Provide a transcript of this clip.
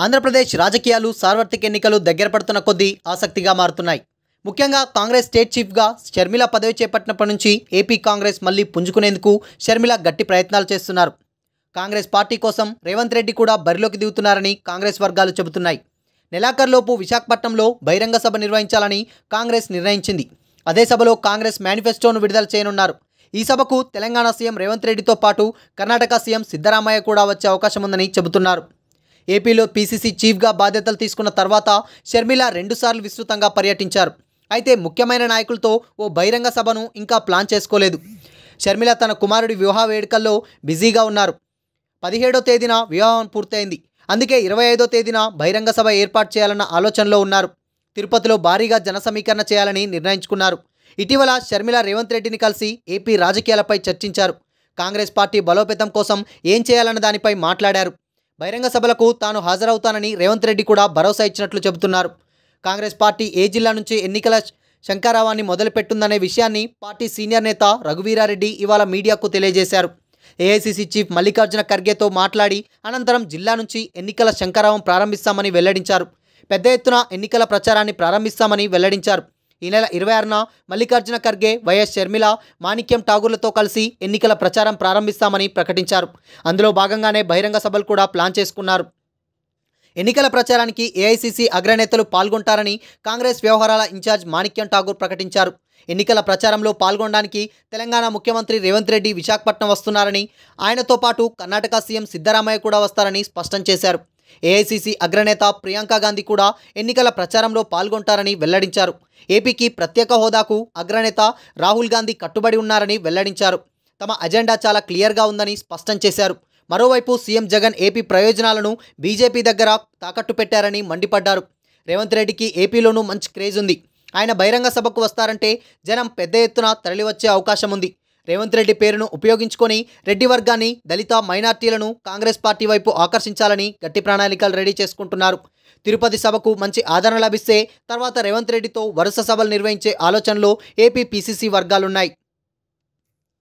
ఆంధ్రప్రదేశ్ రాజకీయాలు సార్వత్రిక ఎన్నికలు దగ్గర పడుతున్న కొద్దీ ఆసక్తిగా మారుతున్నాయి. ముఖ్యంగా కాంగ్రెస్ స్టేట్ చీఫ్గా షర్మిల పదవి చేపట్టినప్పటి నుంచి ఏపీ కాంగ్రెస్ మళ్లీ పుంజుకునేందుకు షర్మిల గట్టి ప్రయత్నాలు చేస్తున్నారు. కాంగ్రెస్ పార్టీ కోసం రేవంత్ రెడ్డి కూడా బరిలోకి దిగుతున్నారని కాంగ్రెస్ వర్గాలు చెబుతున్నాయి. నెలాఖరులోపు విశాఖపట్నంలో బహిరంగ సభ నిర్వహించాలని కాంగ్రెస్ నిర్ణయించింది. అదే సభలో కాంగ్రెస్ మేనిఫెస్టోను విడుదల చేయనున్నారు. ఈ సభకు తెలంగాణ సీఎం రేవంత్ రెడ్డితో పాటు కర్ణాటక సీఎం సిద్ధరామయ్య కూడా వచ్చే అవకాశం ఉందని చెబుతున్నారు. ఏపీలో పీసీసీ చీఫ్గా బాధ్యతలు తీసుకున్న తర్వాత షర్మిల 2 సార్లు విస్తృతంగా పర్యటించారు. అయితే ముఖ్యమైన నాయకులతో ఓ బహిరంగ సభను ఇంకా ప్లాన్ చేసుకోలేదు. షర్మిల తన కుమారుడి వివాహ వేడుకల్లో బిజీగా ఉన్నారు. 17వ తేదీన వివాహం పూర్తయింది. అందుకే 25వ తేదీన బహిరంగ సభ ఏర్పాటు చేయాలన్న ఆలోచనలో ఉన్నారు. తిరుపతిలో భారీగా జన సమీకరణ చేయాలని నిర్ణయించుకున్నారు. ఇటీవల షర్మిల రేవంత్ రెడ్డిని కలిసి ఏపీ రాజకీయాలపై చర్చించారు. కాంగ్రెస్ పార్టీ బలోపేతం కోసం ఏం చేయాలన్న దానిపై మాట్లాడారు. బహిరంగ సభలకు తాను హాజరవుతానని రేవంత్ రెడ్డి కూడా భరోసా ఇచ్చినట్లు చెబుతున్నారు. కాంగ్రెస్ పార్టీ ఏ జిల్లా నుంచి ఎన్నికల శంఖారావాన్ని మొదలుపెట్టిందనే విషయాన్ని పార్టీ సీనియర్ నేత రఘువీరారెడ్డి ఇవాళ మీడియాకు తెలియజేశారు. ఏఐసీసీ చీఫ్ మల్లికార్జున ఖర్గేతో మాట్లాడి అనంతరం జిల్లా నుంచి ఎన్నికల శంఖారావం ప్రారంభిస్తామని వెల్లడించారు. పెద్ద ఎత్తున ఎన్నికల ప్రచారాన్ని ప్రారంభిస్తామని వెల్లడించారు. ఈ నెల 26న మల్లికార్జున ఖర్గే, వైఎస్ షర్మిల, మాణిక్యం ఠాగూర్లతో కలిసి ఎన్నికల ప్రచారం ప్రారంభిస్తామని ప్రకటించారు. అందులో భాగంగానే బహిరంగ సభలు కూడా ప్లాన్ చేసుకున్నారు. ఎన్నికల ప్రచారానికి ఏఐసీసీ అగ్రనేతలు పాల్గొంటారని కాంగ్రెస్ వ్యవహారాల ఇన్ఛార్జ్ మాణిక్యం ఠాగూర్ ప్రకటించారు. ఎన్నికల ప్రచారంలో పాల్గొనడానికి తెలంగాణ ముఖ్యమంత్రి రేవంత్ రెడ్డి విశాఖపట్నం వస్తున్నారని, ఆయనతో పాటు కర్ణాటక సీఎం సిద్ధరామయ్య కూడా వస్తారని స్పష్టం చేశారు. ఏఐసీసీ అగ్రనేత ప్రియాంక గాంధీ కూడా ఎన్నికల ప్రచారంలో పాల్గొంటారని వెల్లడించారు. ఏపీకి ప్రత్యేక హోదాకు అగ్రనేత రాహుల్ గాంధీ కట్టుబడి ఉన్నారని వెల్లడించారు. తమ అజెండా చాలా క్లియర్గా ఉందని స్పష్టం చేశారు. మరోవైపు సీఎం జగన్ ఏపీ ప్రయోజనాలను బీజేపీ దగ్గర తాకట్టు పెట్టారని మండిపడ్డారు. రేవంత్ రెడ్డికి ఏపీలోనూ మంచి క్రేజ్ ఉంది. ఆయన బహిరంగ సభకు వస్తారంటే జనం పెద్ద ఎత్తున తరలివచ్చే అవకాశం ఉంది. రేవంత్ రెడ్డి పేరును ఉపయోగించుకొని రెడ్డి వర్గాన్ని, దళిత, మైనార్టీలను కాంగ్రెస్ పార్టీ వైపు ఆకర్షించాలని గట్టి ప్రణాళికలు రెడీ చేసుకుంటున్నారు. తిరుపతి సభకు మంచి ఆదరణ లభిస్తే తర్వాత రేవంత్ రెడ్డితో వరుస సభలు నిర్వహించే ఆలోచనలో ఏపీ పీసీసీ వర్గాలున్నాయి.